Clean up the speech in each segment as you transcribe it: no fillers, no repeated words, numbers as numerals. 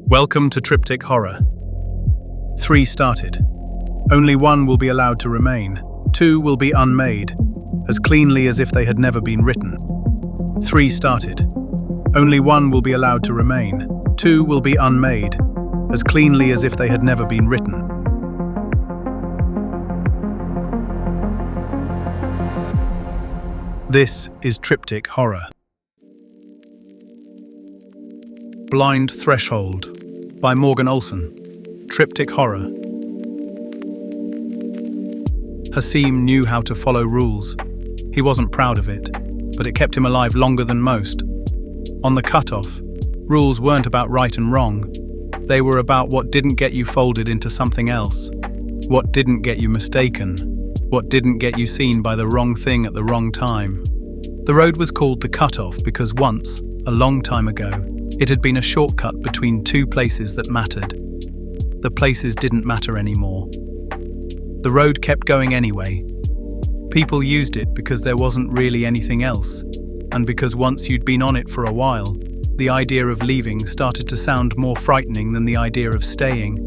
Welcome to Tryptic Horror. 3 started. Only 1 will be allowed to remain. 2 will be unmade, as cleanly as if they had never been written. 3 started. Only 1 will be allowed to remain. 2 will be unmade, as cleanly as if they had never been written. This is Tryptic Horror. Blind Threshold by Morgan Olson. Tryptic Horror. Haseem knew how to follow rules. He wasn't proud of it, but it kept him alive longer than most. On the Cutoff, rules weren't about right and wrong. They were about what didn't get you folded into something else, what didn't get you mistaken, what didn't get you seen by the wrong thing at the wrong time. The road was called the Cutoff because once, a long time ago, it had been a shortcut between 2 places that mattered. The places didn't matter anymore. The road kept going anyway. People used it because there wasn't really anything else, and because once you'd been on it for a while, the idea of leaving started to sound more frightening than the idea of staying.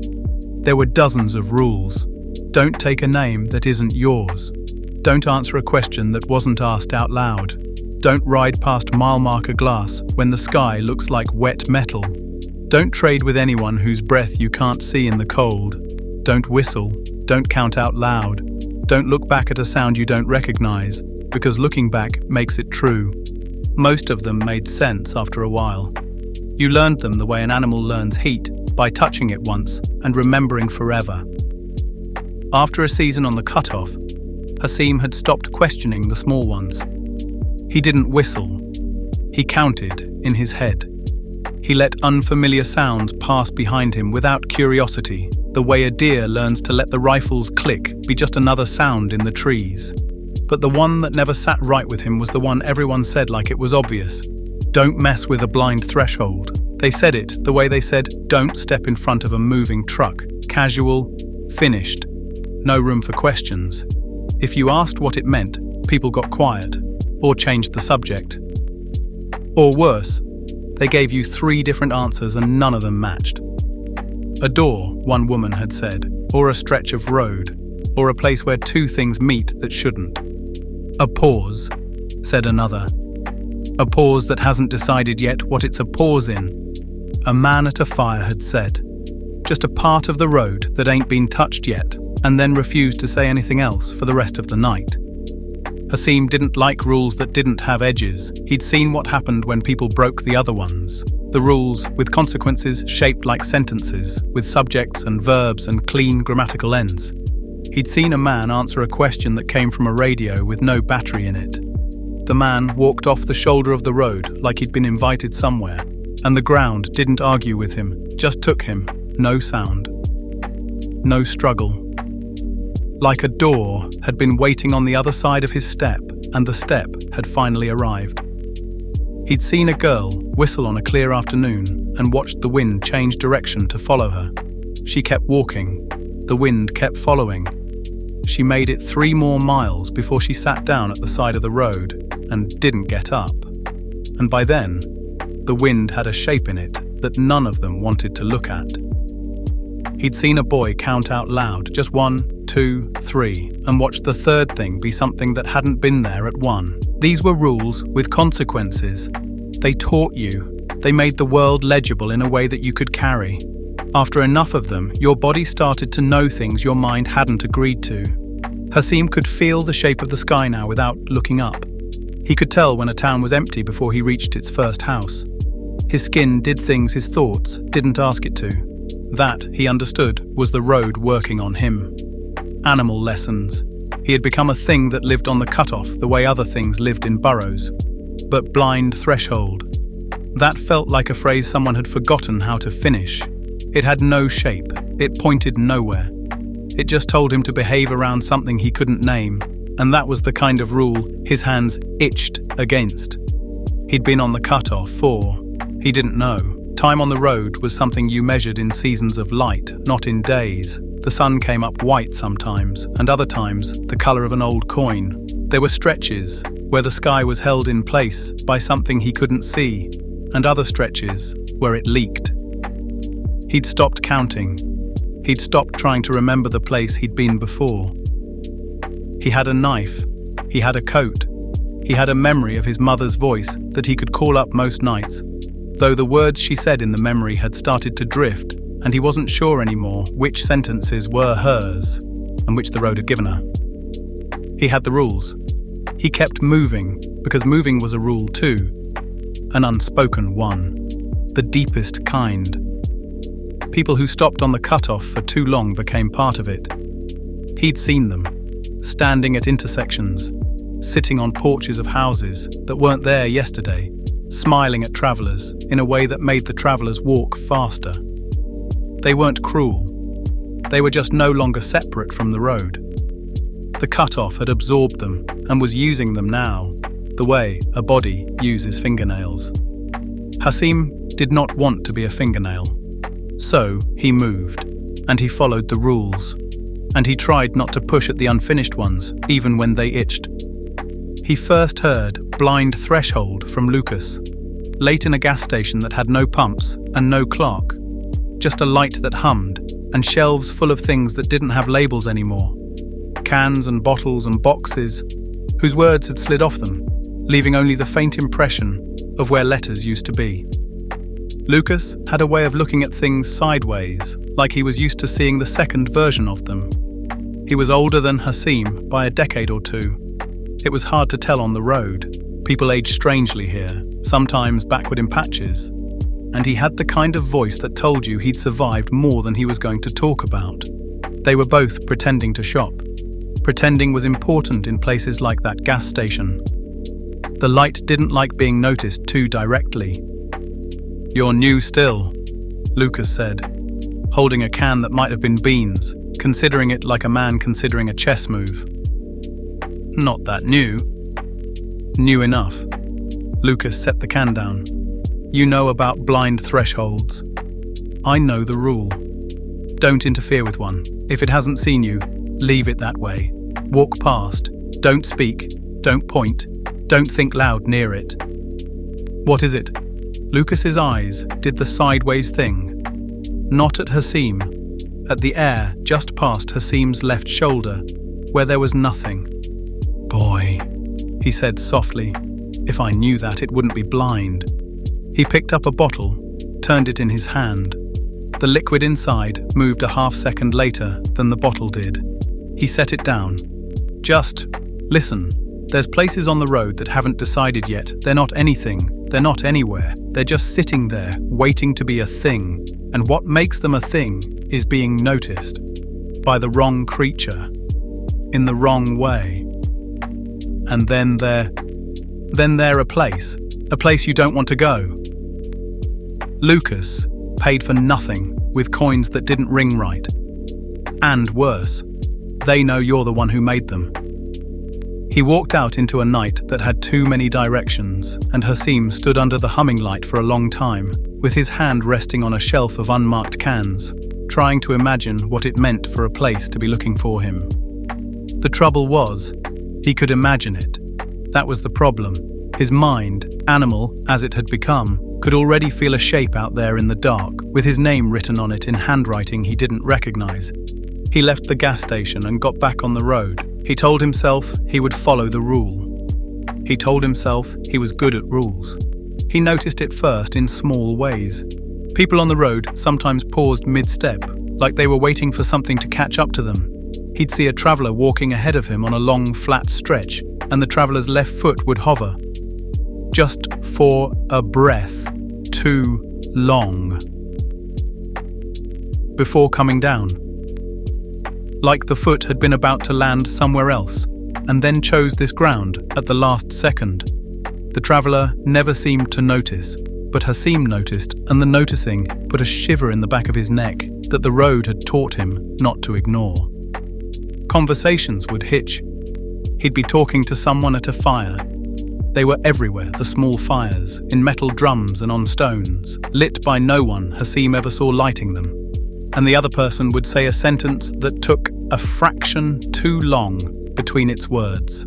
There were dozens of rules. Don't take a name that isn't yours. Don't answer a question that wasn't asked out loud. Don't ride past mile-marker glass when the sky looks like wet metal. Don't trade with anyone whose breath you can't see in the cold. Don't whistle. Don't count out loud. Don't look back at a sound you don't recognize, because looking back makes it true. Most of them made sense after a while. You learned them the way an animal learns heat, by touching it once and remembering forever. After a season on the Cutoff, Haseem had stopped questioning the small ones. He didn't whistle. He counted in his head. He let unfamiliar sounds pass behind him without curiosity, the way a deer learns to let the rifle's click be just another sound in the trees. But the one that never sat right with him was the one everyone said like it was obvious. Don't mess with a blind threshold. They said it the way they said, don't step in front of a moving truck. Casual, finished. No room for questions. If you asked what it meant, people got quiet. Or changed the subject. Or worse, they gave you 3 different answers and none of them matched. A door, one woman had said, or a stretch of road, or a place where 2 things meet that shouldn't. A pause, said another. A pause that hasn't decided yet what it's a pause in. A man at a fire had said. Just a part of the road that ain't been touched yet, and then refused to say anything else for the rest of the night. Haseem didn't like rules that didn't have edges. He'd seen what happened when people broke the other ones. The rules, with consequences shaped like sentences, with subjects and verbs and clean grammatical ends. He'd seen a man answer a question that came from a radio with no battery in it. The man walked off the shoulder of the road like he'd been invited somewhere, and the ground didn't argue with him, just took him, no sound. No struggle. Like a door had been waiting on the other side of his step, and the step had finally arrived. He'd seen a girl whistle on a clear afternoon and watched the wind change direction to follow her. She kept walking. The wind kept following. She made it 3 more miles before she sat down at the side of the road and didn't get up. And by then, the wind had a shape in it that none of them wanted to look at. He'd seen a boy count out loud, just 1, 2, 3, and watched the 3rd thing be something that hadn't been there at 1. These were rules with consequences. They taught you. They made the world legible in a way that you could carry. After enough of them, your body started to know things your mind hadn't agreed to. Haseem could feel the shape of the sky now without looking up. He could tell when a town was empty before he reached its first house. His skin did things his thoughts didn't ask it to. That, he understood, was the road working on him. Animal lessons. He had become a thing that lived on the Cutoff the way other things lived in burrows. But blind threshold. That felt like a phrase someone had forgotten how to finish. It had no shape. It pointed nowhere. It just told him to behave around something he couldn't name, and that was the kind of rule his hands itched against. He'd been on the Cutoff for, he didn't know. Time on the road was something you measured in seasons of light, not in days. The sun came up white sometimes, and other times the color of an old coin. There were stretches where the sky was held in place by something he couldn't see, and other stretches where it leaked. He'd stopped counting. He'd stopped trying to remember the place he'd been before. He had a knife. He had a coat. He had a memory of his mother's voice that he could call up most nights, though the words she said in the memory had started to drift, and he wasn't sure anymore which sentences were hers and which the road had given her. He had the rules. He kept moving, because moving was a rule too, an unspoken one, the deepest kind. People who stopped on the cutoff for too long became part of it. He'd seen them, standing at intersections, sitting on porches of houses that weren't there yesterday, smiling at travellers in a way that made the travellers walk faster. They weren't cruel. They were just no longer separate from the road. The cutoff had absorbed them and was using them now, the way a body uses fingernails. Haseem did not want to be a fingernail. So he moved, and he followed the rules, and he tried not to push at the unfinished ones, even when they itched. He first heard Blind Threshold from Lucas, late in a gas station that had no pumps and no clock, just a light that hummed, and shelves full of things that didn't have labels anymore, cans and bottles and boxes, whose words had slid off them, leaving only the faint impression of where letters used to be. Lucas had a way of looking at things sideways, like he was used to seeing the second version of them. He was older than Haseem by a decade or two. It was hard to tell on the road. People aged strangely here, sometimes backward in patches. And he had the kind of voice that told you he'd survived more than he was going to talk about. They were both pretending to shop. Pretending was important in places like that gas station. The light didn't like being noticed too directly. "You're new still," Lucas said, holding a can that might have been beans, considering it like a man considering a chess move. "Not that new." "New enough." Lucas set the can down. "You know about blind thresholds. I know the rule. Don't interfere with one. If it hasn't seen you, leave it that way. Walk past. Don't speak. Don't point. Don't think loud near it." "What is it?" Lucas's eyes did the sideways thing. Not at Haseem, at the air just past Haseem's left shoulder, where there was nothing. "Boy," he said softly. "If I knew that, it wouldn't be blind." He picked up a bottle, turned it in his hand. The liquid inside moved a half-second later than the bottle did. He set it down. "Just listen. There's places on the road that haven't decided yet. They're not anything. They're not anywhere. They're just sitting there, waiting to be a thing. And what makes them a thing is being noticed. By the wrong creature. In the wrong way. And then they're a place you don't want to go." Lucas paid for nothing with coins that didn't ring right. And worse, they know you're the one who made them. He walked out into a night that had too many directions, and Haseem stood under the humming light for a long time, with his hand resting on a shelf of unmarked cans, trying to imagine what it meant for a place to be looking for him. The trouble was, he could imagine it. That was the problem. His mind, animal as it had become, could already feel a shape out there in the dark, with his name written on it in handwriting he didn't recognize. He left the gas station and got back on the road. He told himself he would follow the rule. He told himself he was good at rules. He noticed it first in small ways. People on the road sometimes paused mid-step, like they were waiting for something to catch up to them. He'd see a traveller walking ahead of him on a long, flat stretch, and the traveller's left foot would hover. Just for a breath, too long. Before coming down. Like the foot had been about to land somewhere else, and then chose this ground at the last second. The traveller never seemed to notice, but Haseem noticed, and the noticing put a shiver in the back of his neck that the road had taught him not to ignore. Conversations would hitch. He'd be talking to someone at a fire. They were everywhere, the small fires, in metal drums and on stones, lit by no one Haseem ever saw lighting them. And the other person would say a sentence that took a fraction too long between its words.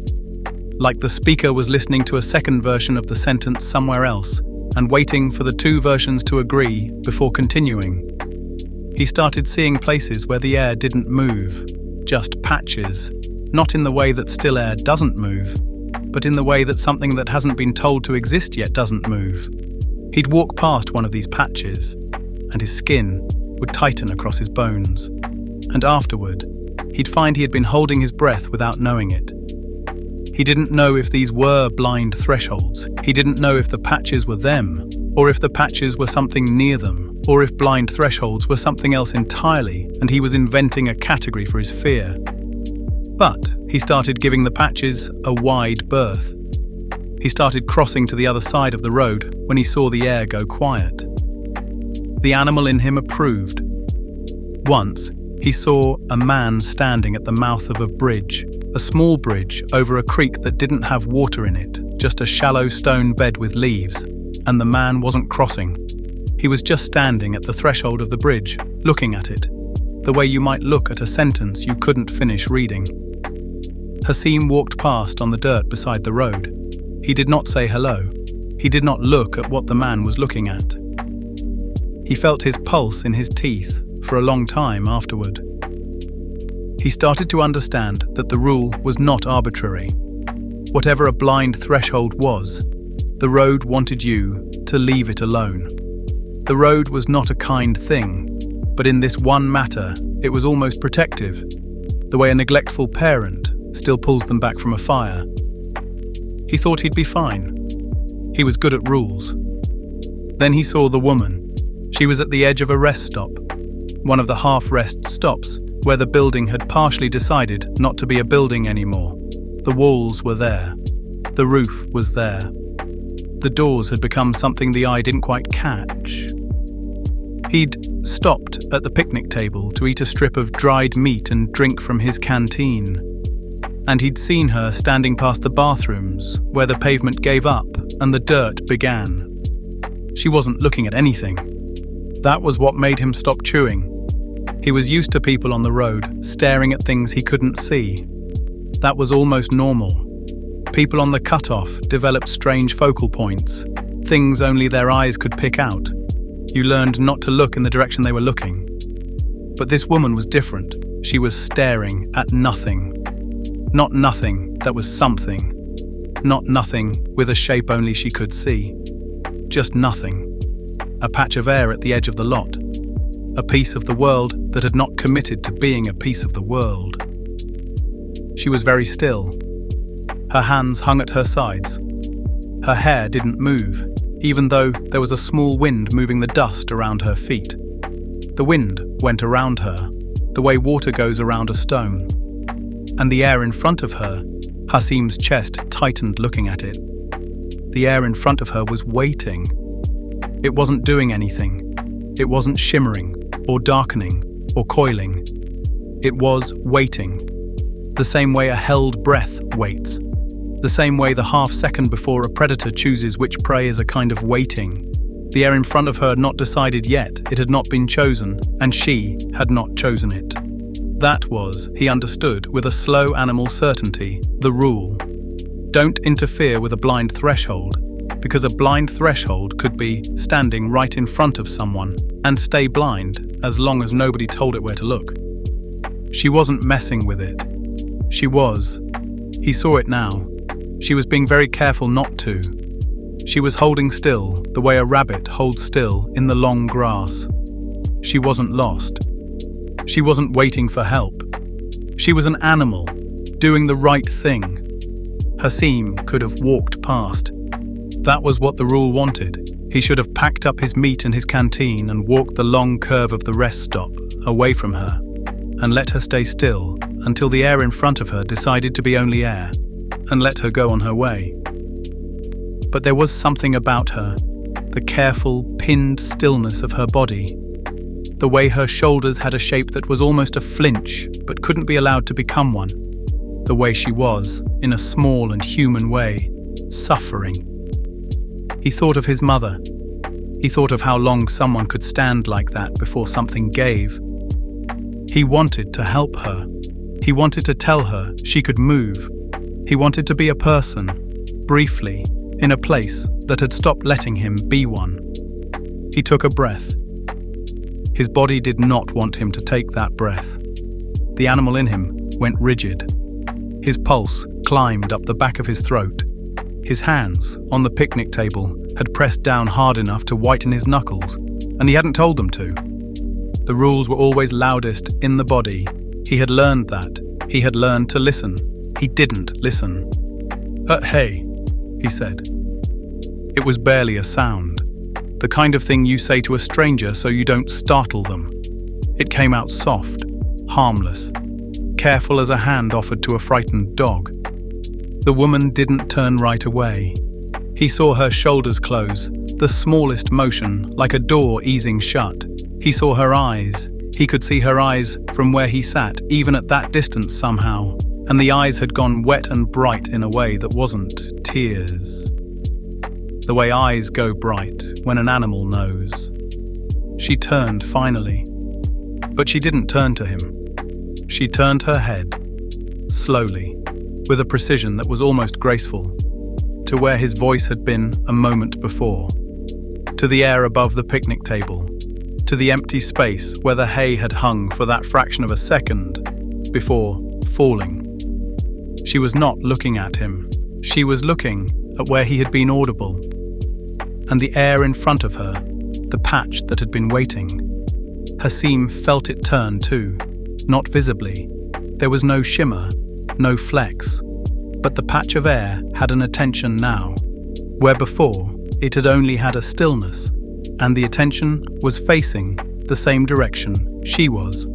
Like the speaker was listening to a second version of the sentence somewhere else and waiting for the two versions to agree before continuing. He started seeing places where the air didn't move, just patches, not in the way that still air doesn't move, but in the way that something that hasn't been told to exist yet doesn't move. He'd walk past one of these patches, and his skin would tighten across his bones. And afterward, he'd find he had been holding his breath without knowing it. He didn't know if these were blind thresholds. He didn't know if the patches were them, or if the patches were something near them, or if blind thresholds were something else entirely, and he was inventing a category for his fear. But he started giving the patches a wide berth. He started crossing to the other side of the road when he saw the air go quiet. The animal in him approved. Once, he saw a man standing at the mouth of a bridge, a small bridge over a creek that didn't have water in it, just a shallow stone bed with leaves, and the man wasn't crossing. He was just standing at the threshold of the bridge, looking at it, the way you might look at a sentence you couldn't finish reading. Haseem walked past on the dirt beside the road. He did not say hello. He did not look at what the man was looking at. He felt his pulse in his teeth for a long time afterward. He started to understand that the rule was not arbitrary. Whatever a blind threshold was, the road wanted you to leave it alone. The road was not a kind thing, but in this one matter, it was almost protective, the way a neglectful parent still pulls them back from a fire. He thought he'd be fine. He was good at rules. Then he saw the woman. She was at the edge of a rest stop, one of the half-rest stops where the building had partially decided not to be a building anymore. The walls were there. The roof was there. The doors had become something the eye didn't quite catch. He'd stopped at the picnic table to eat a strip of dried meat and drink from his canteen. And he'd seen her standing past the bathrooms, where the pavement gave up and the dirt began. She wasn't looking at anything. That was what made him stop chewing. He was used to people on the road staring at things he couldn't see. That was almost normal. People on the Cutoff developed strange focal points, things only their eyes could pick out. You learned not to look in the direction they were looking. But this woman was different. She was staring at nothing. Not nothing that was something. Not nothing with a shape only she could see. Just nothing. A patch of air at the edge of the lot. A piece of the world that had not committed to being a piece of the world. She was very still. Her hands hung at her sides. Her hair didn't move, even though there was a small wind moving the dust around her feet. The wind went around her, the way water goes around a stone. And the air in front of her, Haseem's chest tightened looking at it. The air in front of her was waiting. It wasn't doing anything. It wasn't shimmering, or darkening, or coiling. It was waiting. The same way a held breath waits. The same way the half second before a predator chooses which prey is a kind of waiting. The air in front of her had not decided yet, it had not been chosen, and she had not chosen it. That was, he understood with a slow animal certainty, the rule. Don't interfere with a blind threshold, because a blind threshold could be standing right in front of someone and stay blind as long as nobody told it where to look. She wasn't messing with it. She was. He saw it now. She was being very careful not to. She was holding still, the way a rabbit holds still in the long grass. She wasn't lost. She wasn't waiting for help. She was an animal, doing the right thing. Haseem could have walked past. That was what the rule wanted. He should have packed up his meat and his canteen and walked the long curve of the rest stop, away from her, and let her stay still until the air in front of her decided to be only air, and let her go on her way. But there was something about her, the careful, pinned stillness of her body, the way her shoulders had a shape that was almost a flinch but couldn't be allowed to become one, the way she was, in a small and human way, suffering. He thought of his mother. He thought of how long someone could stand like that before something gave. He wanted to help her. He wanted to tell her she could move. He wanted to be a person, briefly, in a place that had stopped letting him be one. He took a breath. His body did not want him to take that breath. The animal in him went rigid. His pulse climbed up the back of his throat. His hands, on the picnic table, had pressed down hard enough to whiten his knuckles, and he hadn't told them to. The rules were always loudest in the body. He had learned that. He had learned to listen. He didn't listen. Hey," he said. It was barely a sound. The kind of thing you say to a stranger so you don't startle them. It came out soft, harmless, careful as a hand offered to a frightened dog. The woman didn't turn right away. He saw her shoulders close, the smallest motion, like a door easing shut. He saw her eyes. He could see her eyes from where he sat, even at that distance somehow, and the eyes had gone wet and bright in a way that wasn't tears. The way eyes go bright when an animal knows. She turned finally, but she didn't turn to him. She turned her head, slowly, with a precision that was almost graceful, to where his voice had been a moment before, to the air above the picnic table, to the empty space where the hay had hung for that fraction of a second before falling. She was not looking at him. She was looking at where he had been audible, and the air in front of her, the patch that had been waiting. Haseem felt it turn too, not visibly. There was no shimmer, no flex, but the patch of air had an attention now, where before it had only had a stillness, and the attention was facing the same direction she was,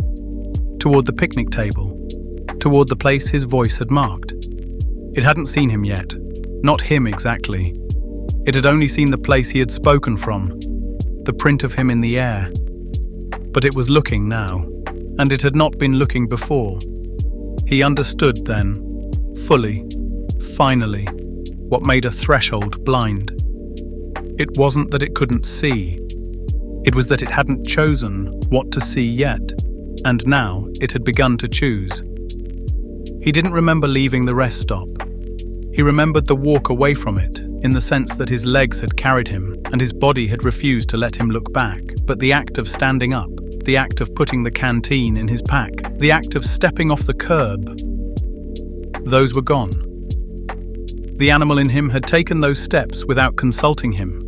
toward the picnic table, toward the place his voice had marked. It hadn't seen him yet, not him exactly. It had only seen the place he had spoken from, the print of him in the air. But it was looking now, and it had not been looking before. He understood then, fully, finally, what made a threshold blind. It wasn't that it couldn't see. It was that it hadn't chosen what to see yet, and now it had begun to choose. He didn't remember leaving the rest stop. He remembered the walk away from it, in the sense that his legs had carried him and his body had refused to let him look back, but the act of standing up, the act of putting the canteen in his pack, the act of stepping off the curb, those were gone. The animal in him had taken those steps without consulting him.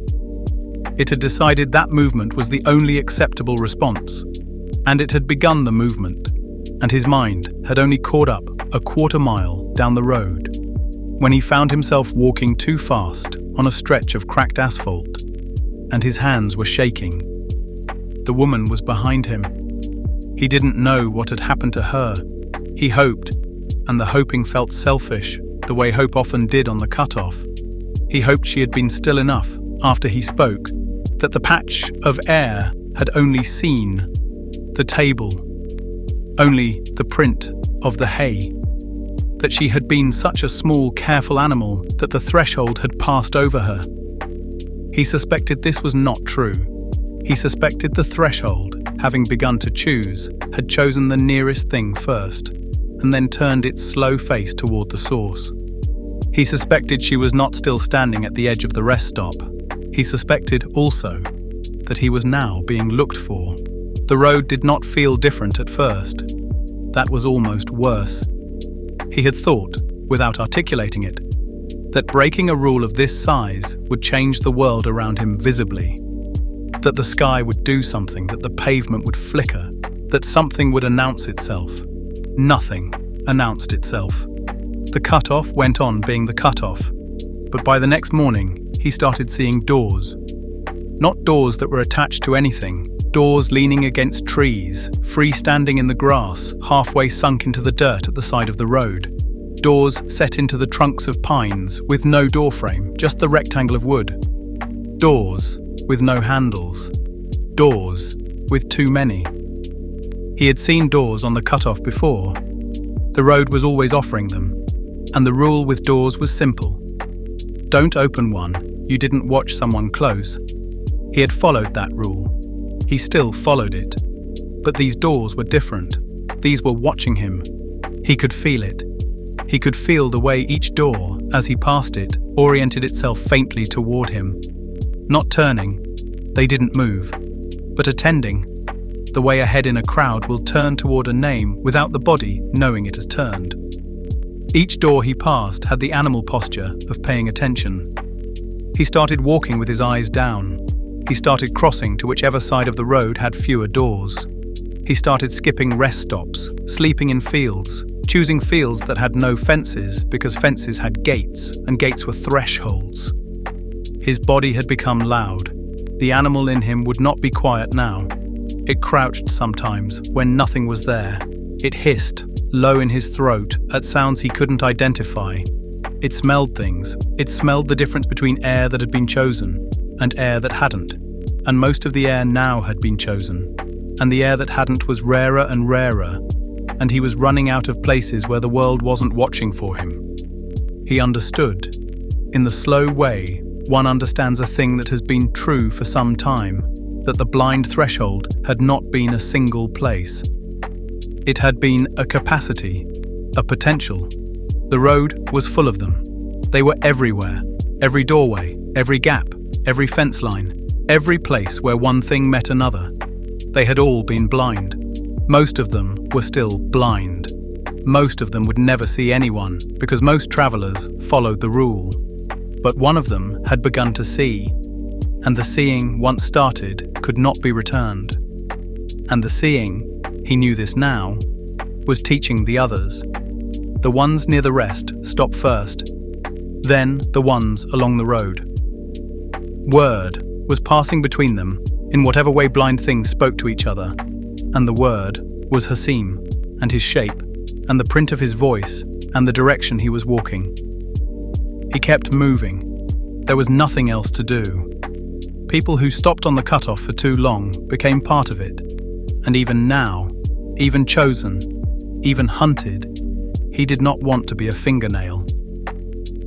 It had decided that movement was the only acceptable response, and it had begun the movement, and his mind had only caught up a quarter-mile down the road when he found himself walking too fast on a stretch of cracked asphalt, and his hands were shaking. The woman was behind him. He didn't know what had happened to her. He hoped, and the hoping felt selfish, the way hope often did on the Cutoff. He hoped she had been still enough, after he spoke, that the patch of air had only seen the table, only the print of the hay, that she had been such a small, careful animal that the threshold had passed over her. He suspected this was not true. He suspected the threshold, having begun to choose, had chosen the nearest thing first, and then turned its slow face toward the source. He suspected she was not still standing at the edge of the rest stop. He suspected also that he was now being looked for. The road did not feel different at first. That was almost worse. He had thought, without articulating it, that breaking a rule of this size would change the world around him visibly, that the sky would do something, that the pavement would flicker, that something would announce itself. Nothing announced itself. The Cutoff went on being the Cutoff, but by the next morning he started seeing doors. Not doors that were attached to anything, doors leaning against trees, freestanding in the grass, halfway sunk into the dirt at the side of the road. Doors set into the trunks of pines, with no doorframe, just the rectangle of wood. Doors with no handles. Doors with too many. He had seen doors on the Cutoff before. The road was always offering them, and the rule with doors was simple. Don't open one, you didn't watch someone close. He had followed that rule. He still followed it. But these doors were different. These were watching him. He could feel it. He could feel the way each door, as he passed it, oriented itself faintly toward him. Not turning. They didn't move. But attending. the way a head in a crowd will turn toward a name without the body knowing it has turned. Each door he passed had the animal posture of paying attention. He started walking with his eyes down. He started crossing to whichever side of the road had fewer doors. He started skipping rest stops, sleeping in fields, choosing fields that had no fences because fences had gates and gates were thresholds. His body had become loud. The animal in him would not be quiet now. It crouched sometimes when nothing was there. It hissed, low in his throat, at sounds he couldn't identify. It smelled things. It smelled the difference between air that had been chosen and air that hadn't. And most of the air now had been chosen. And the air that hadn't was rarer and rarer. And he was running out of places where the world wasn't watching for him. He understood. In the slow way, one understands a thing that has been true for some time, that the blind threshold had not been a single place. It had been a capacity, a potential. The road was full of them. They were everywhere, every doorway, every gap, every fence line, every place where one thing met another. They had all been blind. Most of them were still blind. Most of them would never see anyone because most travelers followed the rule. But one of them had begun to see, and the seeing, once started, could not be returned. And the seeing, he knew this now, was teaching the others. The ones near the rest stopped first, then the ones along the road. Word was passing between them in whatever way blind things spoke to each other, and the word was Haseem, and his shape, and the print of his voice, and the direction he was walking. He kept moving. There was nothing else to do. People who stopped on the cutoff for too long became part of it, and even now, even chosen, even hunted, he did not want to be a fingernail.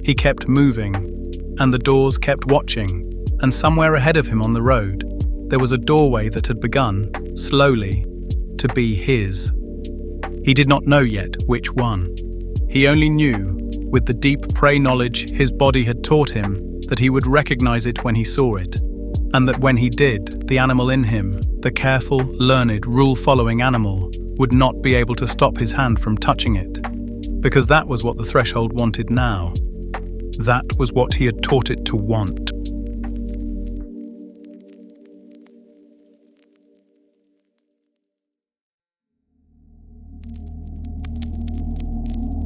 He kept moving, and the doors kept watching, and somewhere ahead of him on the road, there was a doorway that had begun, slowly, to be his. He did not know yet which one. He only knew, with the deep prey knowledge his body had taught him, that he would recognize it when he saw it, and that when he did, the animal in him, the careful, learned, rule-following animal, would not be able to stop his hand from touching it, because that was what the threshold wanted now. That was what he had taught it to want.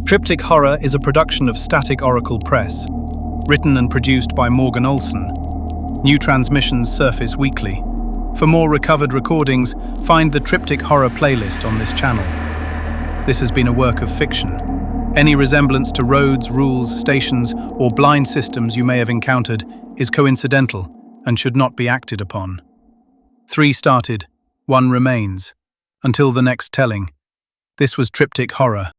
Tryptic Horror is a production of Static Oracle Press, written and produced by Morgan Olson. New transmissions surface weekly. For more recovered recordings, find the Tryptic Horror playlist on this channel. This has been a work of fiction. Any resemblance to roads, rules, stations, or blind systems you may have encountered is coincidental and should not be acted upon. 3 started, 1 remains. Until the next telling. This was Tryptic Horror.